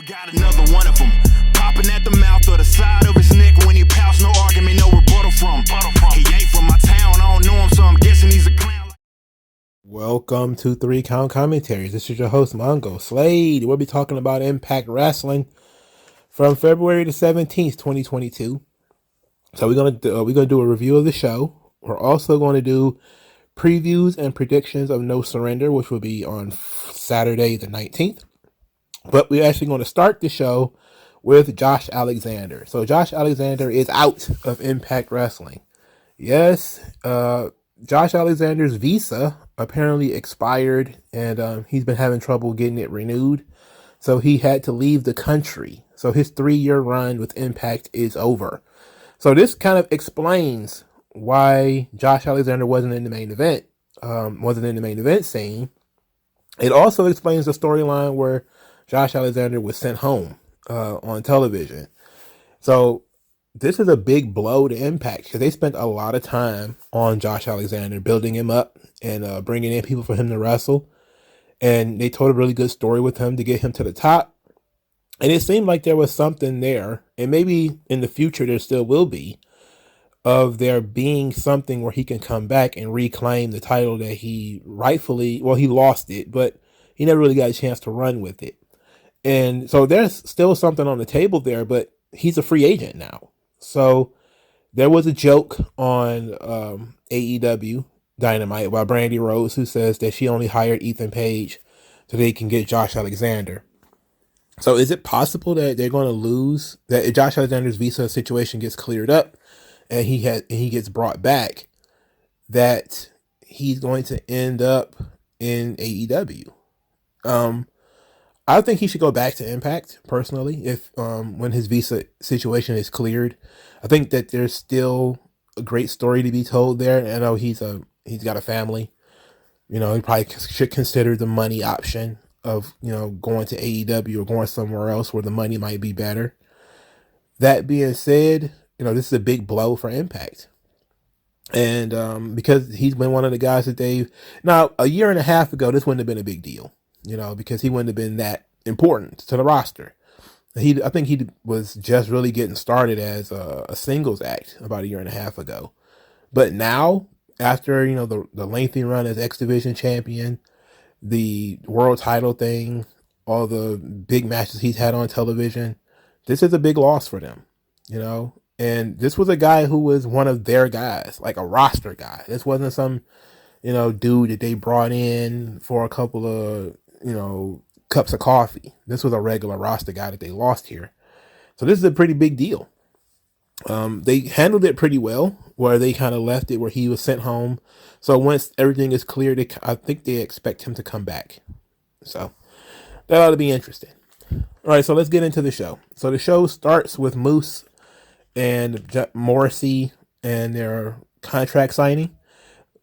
We got another one of them. Popping at the mouth or the side of his neck when he pouts. No argument, no rebuttal from. He ain't from my town, I don't know him, so I'm guessing he's a clown. Welcome to 3 Count Commentaries. This is your host, MagMongoSlade. We'll be talking about Impact Wrestling from February the 17th, 2022. So we're gonna do a review of the show. We're also going to do previews and predictions of No Surrender, which will be on Saturday the 19th. But we're actually going to start the show with Josh Alexander. So Josh Alexander is out of Impact Wrestling. Yes, Josh Alexander's visa apparently expired, and he's been having trouble getting it renewed. So he had to leave the country. So his 3-year run with Impact is over. So this kind of explains why Josh Alexander wasn't in the main event scene. It also explains the storyline where Josh Alexander was sent home on television. So this is a big blow to Impact because they spent a lot of time on Josh Alexander, building him up and bringing in people for him to wrestle. And they told a really good story with him to get him to the top. And it seemed like there was something there, and maybe in the future there still will be, of there being something where he can come back and reclaim the title that he rightfully, well, he lost it, but he never really got a chance to run with it. And so there's still something on the table there, but he's a free agent now. So there was a joke on AEW Dynamite by Brandy Rose, who says that she only hired Ethan Page so they can get Josh Alexander. So is it possible that they're going to lose, that if Josh Alexander's visa situation gets cleared up and he gets brought back, that he's going to end up in AEW? I think he should go back to Impact personally. If when his visa situation is cleared, I think that there's still a great story to be told there. And I know he's got a family. You know, he probably should consider the money option of, you know, going to AEW or going somewhere else where the money might be better. That being said, you know, this is a big blow for Impact. And because he's been one of the guys that now a year and a half ago, this wouldn't have been a big deal, you know, because he wouldn't have been that important to the roster. I think he was just really getting started as a singles act about a year and a half ago. But now, after, you know, the lengthy run as X Division champion, the world title thing, all the big matches he's had on television, this is a big loss for them, you know. And this was a guy who was one of their guys, like a roster guy. This wasn't some, you know, dude that they brought in for a couple of, you know, cups of coffee. This was a regular roster guy that they lost here. So this is a pretty big deal. They handled it pretty well, where they kind of left it where he was sent home. So once everything is cleared, I think they expect him to come back. So that ought to be interesting. All right, so let's get into the show. So the show starts with Moose and Morrissey and their contract signing.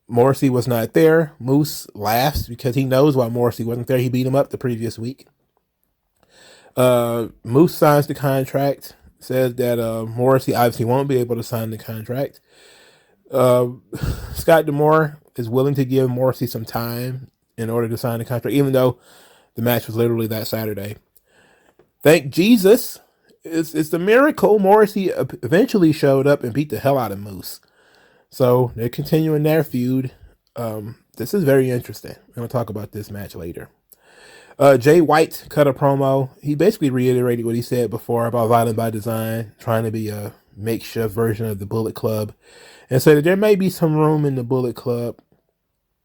Morrissey was not there. Moose laughs because he knows why Morrissey wasn't there. He beat him up the previous week. Moose signs the contract, says that Morrissey obviously won't be able to sign the contract. Scott D'Amore is willing to give Morrissey some time in order to sign the contract, even though the match was literally that Saturday. Thank Jesus. It's the miracle. Morrissey eventually showed up and beat the hell out of Moose. So they're continuing their feud. This is very interesting. I'm going to talk about this match later. Jay White cut a promo. He basically reiterated what he said before about Violent by Design, trying to be a makeshift version of the Bullet Club, and said that there may be some room in the Bullet Club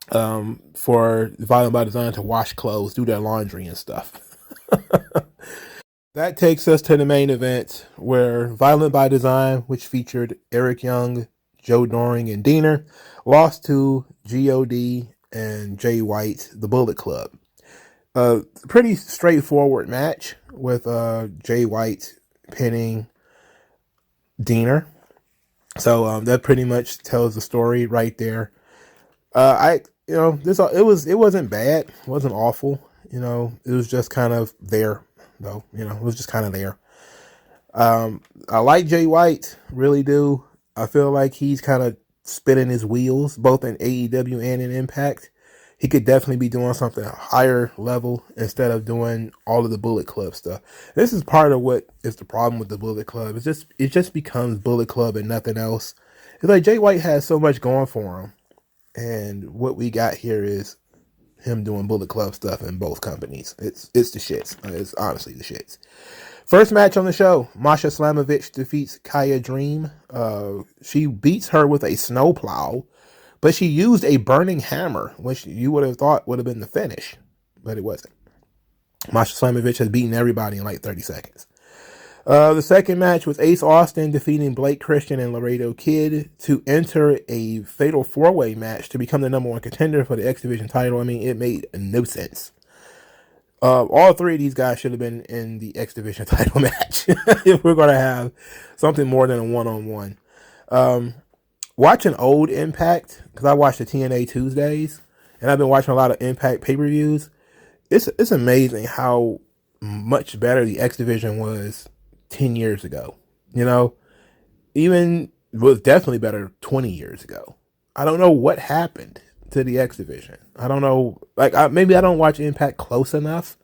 for Violent by Design to wash clothes, do their laundry and stuff. That takes us to the main event, where Violent by Design, which featured Eric Young, Joe Doring, and Diener, lost to G.O.D. and Jay White, the Bullet Club. Pretty straightforward match with Jay White pinning Diener. So that pretty much tells the story right there. It wasn't bad, it wasn't awful. You know, it was just kind of there, though. You know, it was just kind of there. I like Jay White, really do. I feel like he's kind of spinning his wheels, both in AEW and in Impact. he could definitely be doing something higher level instead of doing all of the Bullet Club stuff. This is part of what is the problem with the Bullet Club. It just becomes Bullet Club and nothing else. It's like Jay White has so much going for him, and what we got here is him doing Bullet Club stuff in both companies. It's the shits. It's honestly the shits. First match on the show, Masha Slamovic defeats Kaya Dream. She beats her with a snowplow, but she used a burning hammer, which you would have thought would have been the finish, but it wasn't. Masha Slamovic has beaten everybody in like 30 seconds. The second match was Ace Austin defeating Blake Christian and Laredo Kid to enter a fatal four-way match to become the number one contender for the X Division title. I mean, it made no sense. All three of these guys should have been in the X Division title match if we're going to have something more than a one-on-one. Watching old Impact, because I watch the TNA Tuesdays, and I've been watching a lot of Impact pay-per-views, it's amazing how much better the X Division was 10 years ago. You know, even was definitely better 20 years ago. I don't know what happened to the X Division. I don't know, maybe I don't watch Impact close enough,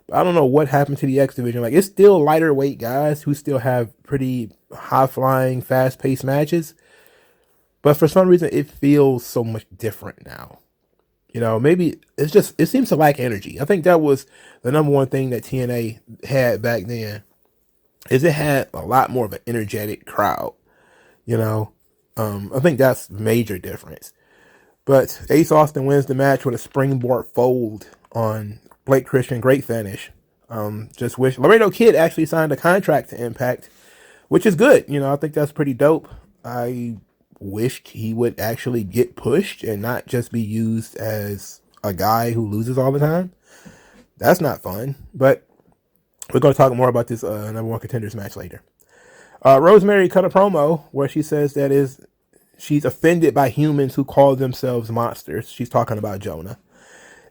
but I don't know what happened to the X Division. Like, it's still lighter weight guys who still have pretty high-flying, fast-paced matches, but for some reason it feels so much different now. You know, maybe it seems to lack energy. I think that was the number one thing that TNA had back then, is it had a lot more of an energetic crowd. You know, I think that's a major difference. But Ace Austin wins the match with a springboard fold on Blake Christian. Great finish. Just wish Laredo Kid actually signed a contract to Impact, which is good. You know, I think that's pretty dope. I wished he would actually get pushed and not just be used as a guy who loses all the time. That's not fun. But we're going to talk more about this number one contenders match later. Rosemary cut a promo where she says she's offended by humans who call themselves monsters. She's talking about Jonah.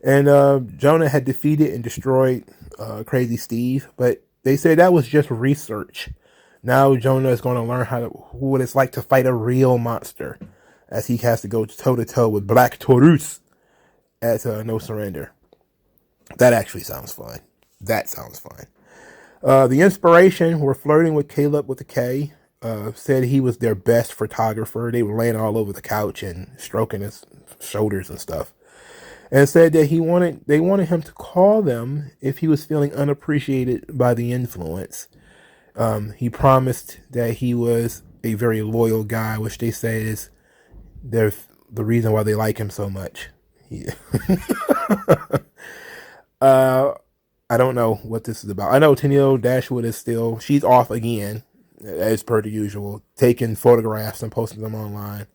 And Jonah had defeated and destroyed Crazy Steve, but they said that was just research. Now Jonah is going to learn what it's like to fight a real monster, as he has to go toe-to-toe with Black Torus at No Surrender. That actually sounds fun. That sounds fun. The Inspiration were flirting with Caleb with a K. Said he was their best photographer. They were laying all over the couch and stroking his shoulders and stuff. And said that they wanted him to call them if he was feeling unappreciated by the influence. He promised that he was a very loyal guy, which they say is the reason why they like him so much. I don't know what this is about. I know Tenille Dashwood she's off again, as per the usual, taking photographs and posting them online.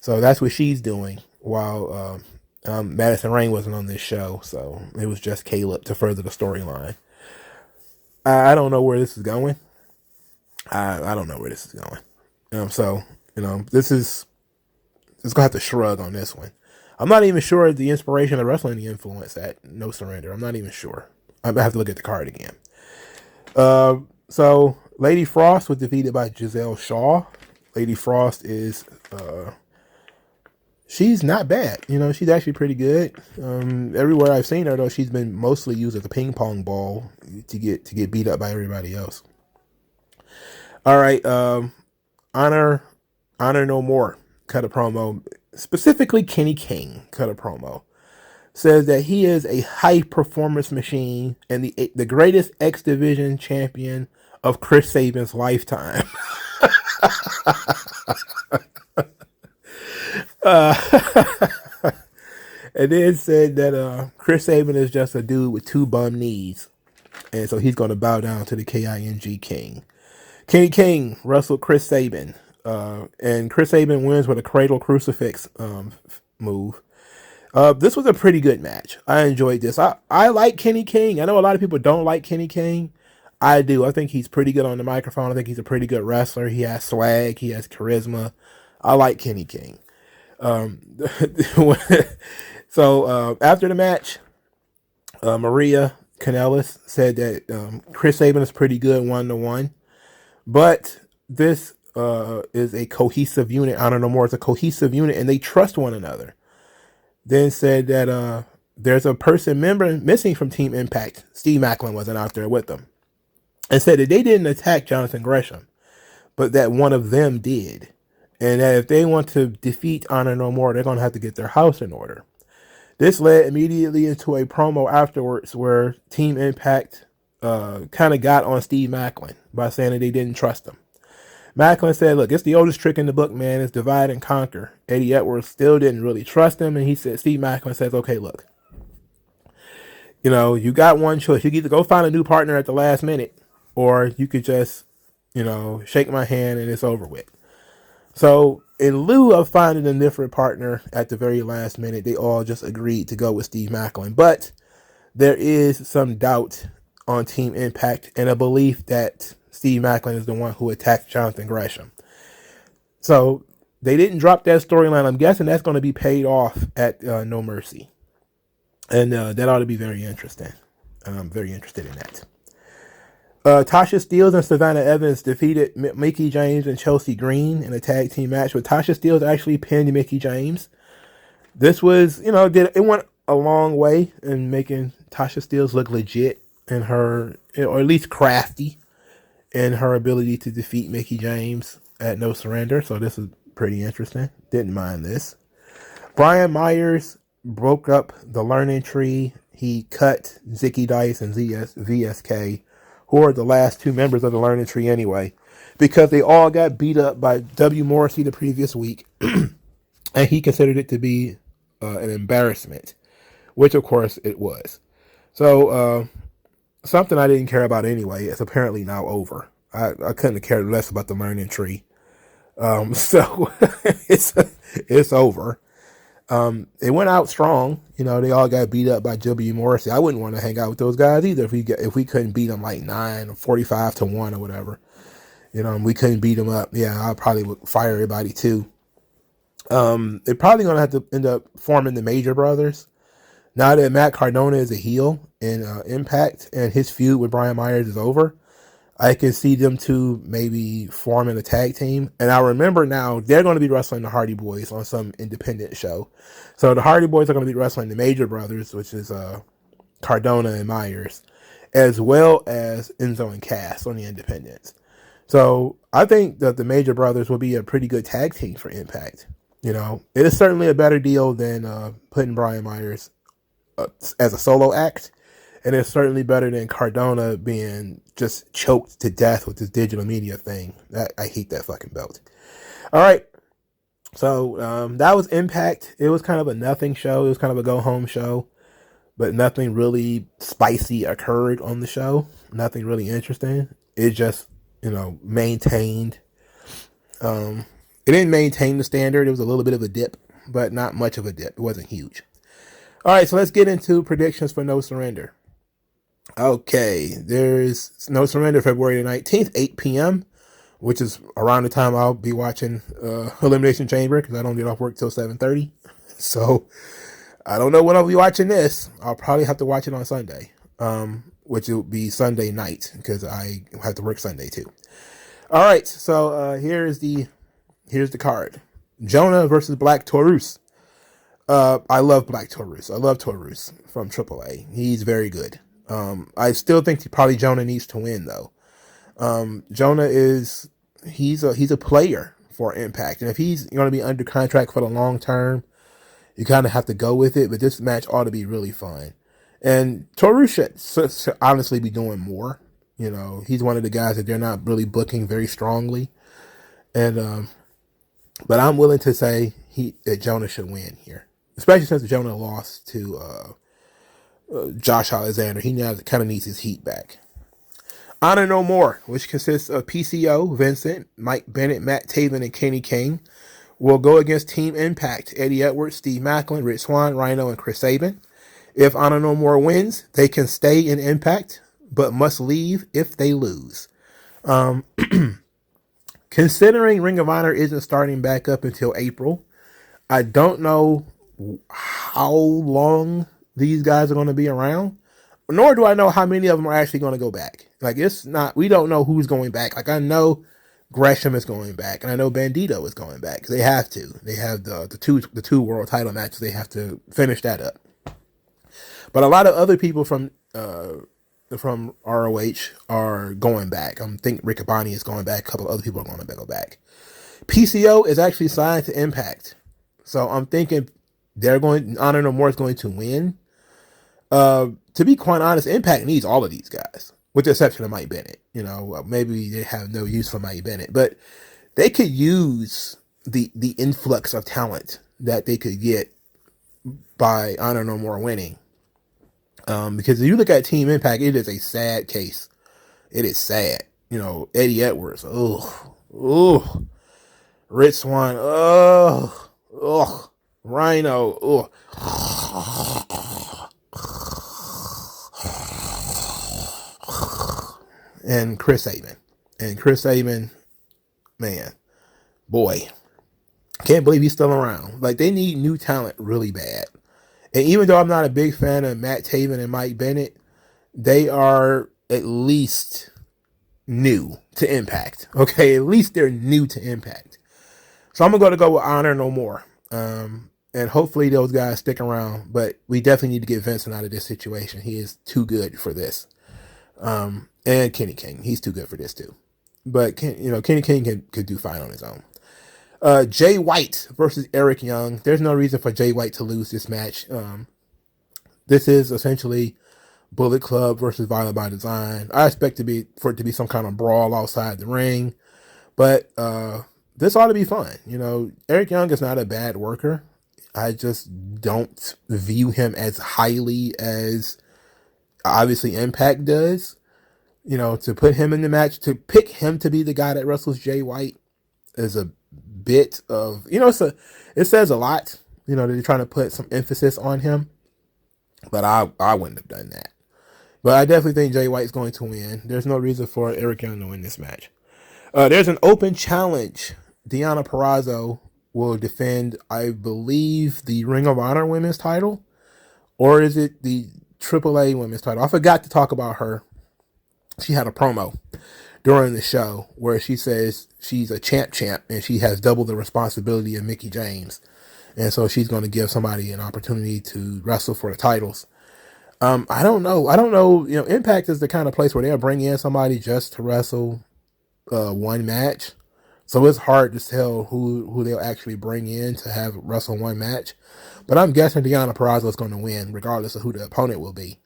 So that's what she's doing, while Madison Rain wasn't on this show, so it was just Caleb to further the storyline. I don't know where this is going. I don't know where this is going. So, this is going to have to shrug on this one. I'm not even sure the Inspiration of wrestling the influence at No Surrender. I'm not even sure. I have to look at the card again. So Lady Frost was defeated by Giselle Shaw. Lady Frost is she's not bad. She's actually pretty good. Everywhere I've seen her, though, she's been mostly used as a ping pong ball to get beat up by everybody else. All right, Honor No More cut a promo. Specifically, Kenny King cut a promo. Says that he is a high performance machine and the greatest X Division champion of Chris Sabin's lifetime. And then said that Chris Sabin is just a dude with two bum knees, and so he's going to bow down to the King King. Kenny King wrestled Chris Sabin, and Chris Sabin wins with a cradle crucifix move. This was a pretty good match. I enjoyed this. I like Kenny King. I know a lot of people don't like Kenny King. I do. I think he's pretty good on the microphone. I think he's a pretty good wrestler. He has swag. He has charisma. I like Kenny King. So after the match, Maria Kanellis said that Chris Sabin is pretty good 1-to-1, but this is a cohesive unit. I don't know more. It's a cohesive unit, and they trust one another. then said that there's a person member missing from Team Impact. Steve Macklin wasn't out there with them. And said that they didn't attack Jonathan Gresham, but that one of them did. And that if they want to defeat Honor No More, they're going to have to get their house in order. This led immediately into a promo afterwards where Team Impact kind of got on Steve Macklin by saying that they didn't trust him. Macklin said, look, it's the oldest trick in the book, man. It's divide and conquer. Eddie Edwards still didn't really trust him. And he said, Steve Macklin says, okay, look, you got one choice. You can either go find a new partner at the last minute, or you could just, shake my hand and it's over with. So in lieu of finding a different partner at the very last minute, they all just agreed to go with Steve Macklin. But there is some doubt on Team Impact and a belief that Steve Macklin is the one who attacked Jonathan Gresham. So they didn't drop that storyline. I'm guessing that's going to be paid off at No Mercy. And that ought to be very interesting. I'm very interested in that. Tasha Steelz and Savannah Evans defeated Mickie James and Chelsea Green in a tag team match, but Tasha Steelz actually pinned Mickie James. This was, it went a long way in making Tasha Steelz look legit in her, or at least crafty in her ability to defeat Mickie James at No Surrender. So this is pretty interesting. Didn't mind this. Brian Myers broke up the Learning Tree. He cut Zicky Dice and VSK, who are the last two members of the Learning Tree anyway, because they all got beat up by W. Morrissey the previous week, and he considered it to be an embarrassment, which of course it was. So something I didn't care about anyway is apparently now over. I couldn't have cared less about the Learning Tree. So it's over. It went out strong. They all got beat up by W. Morrissey. I wouldn't want to hang out with those guys either if we couldn't beat them like 9 or 45-1 or whatever. We couldn't beat them up. Yeah, I probably would fire everybody too. They're probably going to have to end up forming the Major Brothers. Now that Matt Cardona is a heel in Impact and his feud with Brian Myers is over, I can see them two maybe forming a tag team. And I remember now they're going to be wrestling the Hardy Boys on some independent show. So the Hardy Boys are going to be wrestling the Major Brothers, which is Cardona and Myers, as well as Enzo and Cass on the independents. So I think that the Major Brothers will be a pretty good tag team for Impact. It is certainly a better deal than putting Brian Myers as a solo act. And it's certainly better than Cardona being just choked to death with this digital media thing. I hate that fucking belt. All right. So that was Impact. It was kind of a nothing show. It was kind of a go-home show. But nothing really spicy occurred on the show. Nothing really interesting. It just, maintained. It didn't maintain the standard. It was a little bit of a dip, but not much of a dip. It wasn't huge. All right, so let's get into predictions for No Surrender. Okay, there's No Surrender February the 19th, 8 p.m., which is around the time I'll be watching Elimination Chamber because I don't get off work till 7:30. So I don't know when I'll be watching this. I'll probably have to watch it on Sunday, which will be Sunday night because I have to work Sunday too. All right, so here's the card. Jonah versus Black Torus. I love Black Torus. I love Torus from AAA. He's very good. I still think probably Jonah needs to win though. Jonah he's a player for Impact, and if he's going to be under contract for the long term, you kind of have to go with it. But this match ought to be really fun, and Torus should honestly be doing more. He's one of the guys that they're not really booking very strongly, and but I'm willing to say that Jonah should win here, especially since Jonah lost to Josh Alexander. He now kind of needs his heat back. Honor No More, which consists of PCO, Vincent, Mike Bennett, Matt Taven, and Kenny King, will go against Team Impact, Eddie Edwards, Steve Macklin, Rich Swann, Rhino, and Chris Sabin. If Honor No More wins, they can stay in Impact, but must leave if they lose. Considering Ring of Honor isn't starting back up until April, I don't know how long these guys are going to be around, nor do I know how many of them are actually going to go back. We don't know who's going back. I know Gresham is going back, and I know Bandito is going back. They have to. They have the two world title matches. They have to finish that up. But a lot of other people from ROH are going back. I think Riccaboni is going back. A couple of other people are going to go back. PCO is actually signed to Impact, so I'm thinking Honor No More is going to win. To be quite honest, Impact needs all of these guys, with the exception of Mike Bennett. Maybe they have no use for Mike Bennett, but they could use the influx of talent that they could get by Honor No More winning. Because if you look at Team Impact, it is a sad case. It is sad. Eddie Edwards, Rich Swann, Rhino, and Chris Sabin. And Chris Sabin, man, boy, can't believe he's still around. Like, they need new talent really bad. And even though I'm not a big fan of Matt Taven and Mike Bennett, they are at least new to Impact. Okay, at least they're new to Impact. So I'm going to go with Honor No More. And hopefully those guys stick around. But we definitely need to get Vincent out of this situation. He is too good for this. And Kenny King. He's too good for this too. But Kenny King could do fine on his own. Jay White versus Eric Young. There's no reason for Jay White to lose this match. This is essentially Bullet Club versus Violent by Design. I expect for it to be some kind of brawl outside the ring, but this ought to be fun. Eric Young is not a bad worker. I just don't view him as highly as obviously Impact does. To put him in the match, to pick him to be the guy that wrestles Jay White is a bit of, it says a lot, that they're trying to put some emphasis on him, but I wouldn't have done that. But I definitely think Jay White's going to win. There's no reason for Eric Young to win this match. There's an open challenge. Deonna Purrazzo will defend, I believe, the Ring of Honor women's title, or is it the AAA women's title? I forgot to talk about her. She had a promo during the show where she says she's a champ and she has double the responsibility of Mickie James. And so she's going to give somebody an opportunity to wrestle for the titles. I don't know. Impact is the kind of place where they'll bring in somebody just to wrestle one match. So it's hard to tell who they'll actually bring in to have wrestle one match. But I'm guessing Deonna Purrazzo is going to win regardless of who the opponent will be.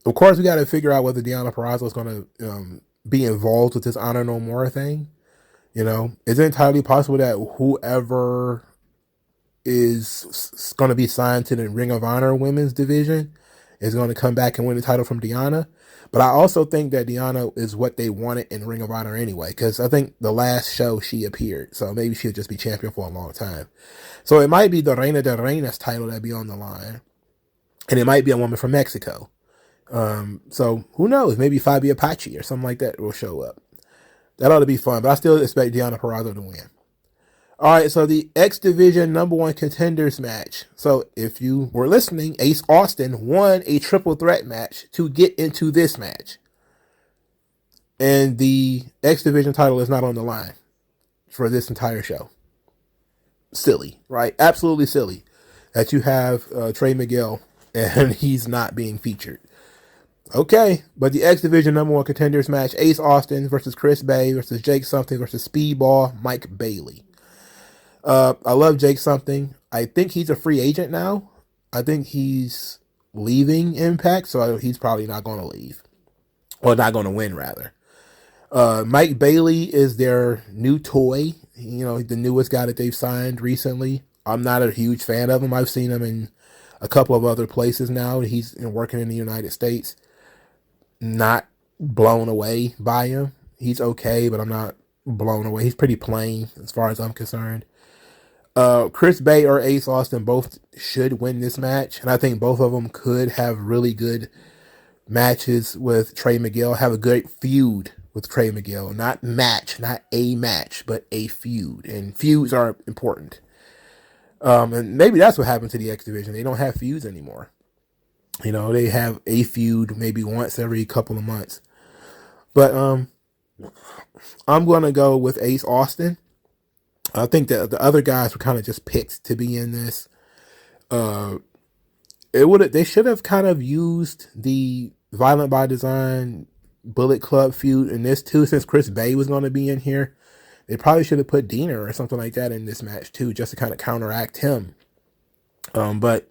Of course, we got to figure out whether Deonna Purrazzo is going to be involved with this Honor No More thing. Is it entirely possible that whoever is going to be signed to the Ring of Honor women's division is going to come back and win the title from Deonna? But I also think that Deonna is what they wanted in Ring of Honor anyway, because I think the last show she appeared, so maybe she'll just be champion for a long time. So it might be the Reina de Reinas title that be on the line, and it might be a woman from Mexico. So who knows? Maybe Fabi Apache or something like that will show up. That ought to be fun, but I still expect Deonna Purrazzo to win. All right, so the X Division #1 Contenders match. So if you were listening, Ace Austin won a triple threat match to get into this match. And the X Division title is not on the line for this entire show. Silly, right? Absolutely silly that you have Trey Miguel and he's not being featured. Okay, but the X Division #1 Contenders match, Ace Austin versus Chris Bay versus Jake Something versus Speedball Mike Bailey. I love Jake Something. I think he's a free agent now. I think he's leaving Impact, so he's probably not going to leave. Or not going to win, rather. Mike Bailey is their new toy. The newest guy that they've signed recently. I'm not a huge fan of him. I've seen him in a couple of other places now. He's working in the United States. Not blown away by him. He's okay, but I'm not blown away. He's pretty plain as far as I'm concerned. Chris Bay or Ace Austin both should win this match, and I think both of them could have really good matches with Trey Miguel, have a good feud with Trey Miguel. Not a match, but a feud, and feuds are important. And maybe that's what happened to the X Division. They don't have feuds anymore. They have a feud maybe once every couple of months. But I'm going to go with Ace Austin. I think that the other guys were kind of just picked to be in this. They should have kind of used the Violent by Design Bullet Club feud in this too, since Chris Bay was going to be in here. They probably should have put Diener or something like that in this match too, just to kind of counteract him. But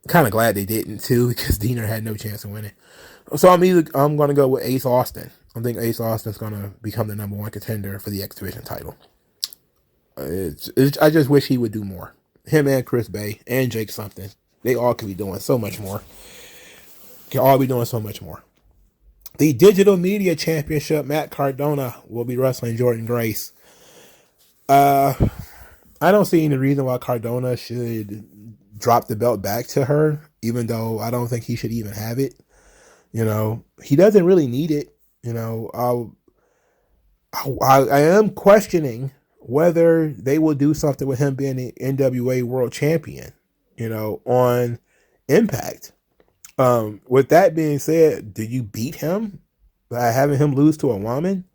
kind of glad they didn't too, because Diener had no chance of winning. So I'm going to go with Ace Austin. I think Ace Austin's going to become the number 1 contender for the X Division title. I just wish he would do more. Him and Chris Bay and Jake something. They all could be doing so much more. Can all be doing so much more. The Digital Media Championship, Matt Cardona will be wrestling Jordan Grace. I don't see any reason why Cardona should drop the belt back to her, even though I don't think he should even have it. He doesn't really need it. I am questioning whether they will do something with him being the NWA World Champion, on Impact. With that being said, do you beat him by having him lose to a woman,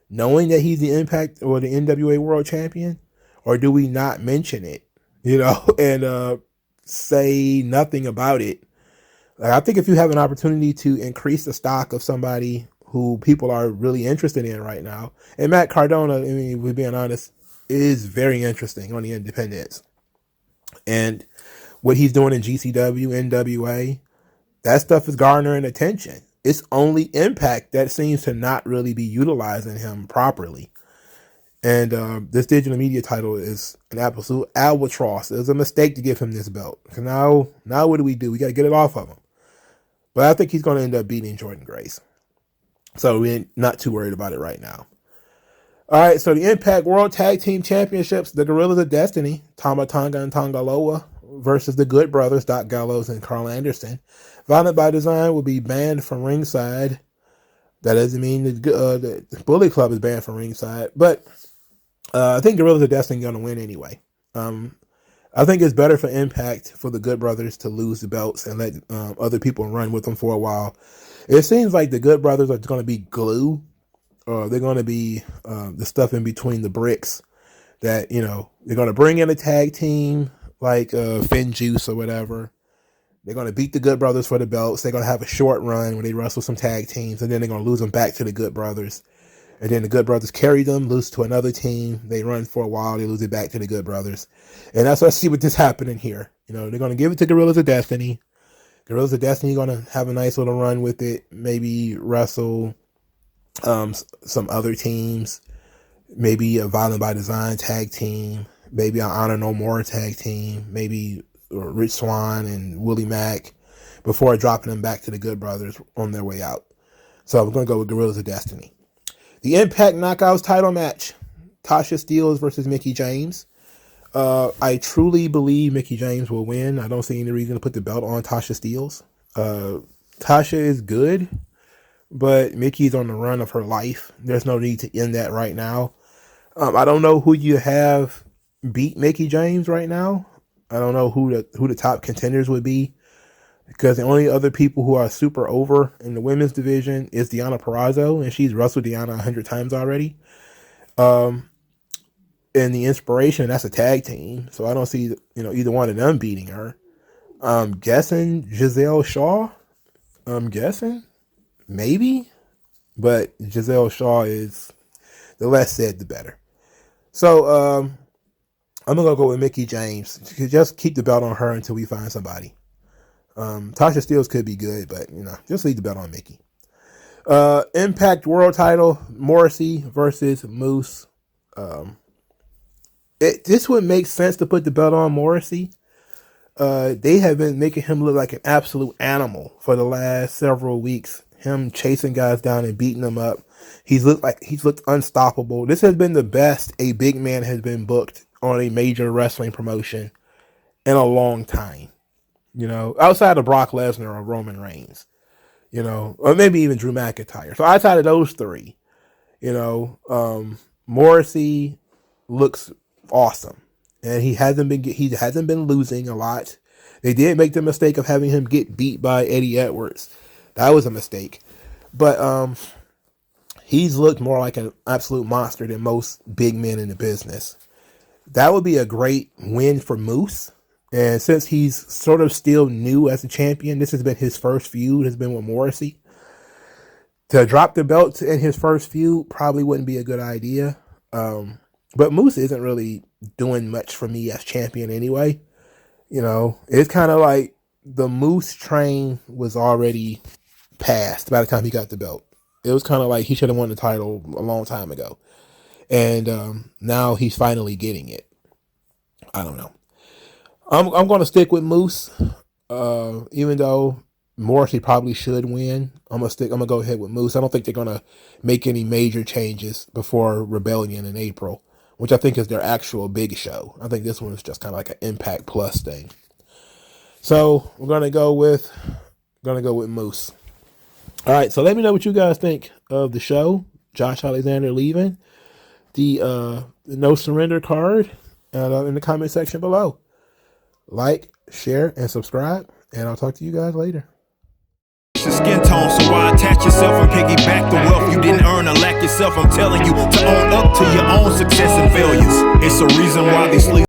knowing that he's the Impact or the NWA World Champion? Or do we not mention it, and say nothing about it? Like, I think if you have an opportunity to increase the stock of somebody who people are really interested in right now, and Matt Cardona, I mean, if we're being honest, is very interesting on the independents. And what he's doing in GCW, NWA, that stuff is garnering attention. It's only Impact that seems to not really be utilizing him properly. And this digital media title is an absolute albatross. It was a mistake to give him this belt. So now what do? We got to get it off of him. But I think he's going to end up beating Jordan Grace. So we're not too worried about it right now. All right, so the Impact World Tag Team Championships, the Gorillas of Destiny, Tama Tonga and Tongaloa versus the Good Brothers, Doc Gallows and Carl Anderson. Violent by Design will be banned from ringside. That doesn't mean the Bullet Club is banned from ringside, but I think Gorillas of Destiny are going to win anyway. I think it's better for Impact for the Good Brothers to lose the belts and let other people run with them for a while. It seems like the Good Brothers are going to be glue. They're going to be the stuff in between the bricks that, they're going to bring in a tag team like Finn Juice or whatever. They're going to beat the Good Brothers for the belts. They're going to have a short run where they wrestle some tag teams, and then they're going to lose them back to the Good Brothers. And then the Good Brothers carry them, lose to another team. They run for a while. They lose it back to the Good Brothers. And that's what I see with this happening here. They're going to give it to Gorillas of Destiny. Gorillas of Destiny are going to have a nice little run with it. Maybe wrestle some other teams. Maybe a Violent by Design tag team. Maybe an Honor No More tag team. Maybe Rich Swann and Willie Mack before dropping them back to the Good Brothers on their way out. So I'm going to go with Gorillas of Destiny. The Impact Knockouts title match, Tasha Steelz versus Mickie James. I truly believe Mickie James will win. I don't see any reason to put the belt on Tasha Steelz. Tasha is good, but Mickey's on the run of her life. There's no need to end that right now. I don't know who you have beat Mickie James right now. I don't know who the top contenders would be, because the only other people who are super over in the women's division is Deonna Purrazzo, and she's wrestled Deonna 100 times already. And the Inspiration, that's a tag team, so I don't see either one of them beating her. I'm guessing Giselle Shaw. I'm guessing, maybe, but Giselle Shaw is, the less said the better. So I'm gonna go with Mickie James. Just keep the belt on her until we find somebody. Tasha Steelz could be good, but just leave the belt on Mickie. Impact World Title, Morrissey versus Moose. This would make sense to put the belt on Morrissey. They have been making him look like an absolute animal for the last several weeks. Him chasing guys down and beating them up. He's looked unstoppable. This has been the best a big man has been booked on a major wrestling promotion in a long time. Outside of Brock Lesnar or Roman Reigns, or maybe even Drew McIntyre. So outside of those three, Morrissey looks awesome, and he hasn't been losing a lot. They did make the mistake of having him get beat by Eddie Edwards. That was a mistake, but he's looked more like an absolute monster than most big men in the business. That would be a great win for Moose. And since he's sort of still new as a champion, this has been his first feud, has been with Morrissey. To drop the belt in his first feud probably wouldn't be a good idea. But Moose isn't really doing much for me as champion anyway. You know, it's kind of like the Moose train was already passed by the time he got the belt. It was kind of like he should have won the title a long time ago. And now he's finally getting it. I don't know. I'm going to stick with Moose, even though Morrissey probably should win. I'm gonna go ahead with Moose. I don't think they're gonna make any major changes before Rebellion in April, which I think is their actual big show. I think this one is just kind of like an Impact Plus thing. So we're gonna go with Moose. All right. So let me know what you guys think of the show. Josh Alexander leaving, the No Surrender card, in the comment section below. Like, share, and subscribe, and I'll talk to you guys later. Skin tone, so why attach yourself and piggyback the wealth you didn't earn or lack yourself? I'm telling you to own up to your own success and failures. It's a reason why these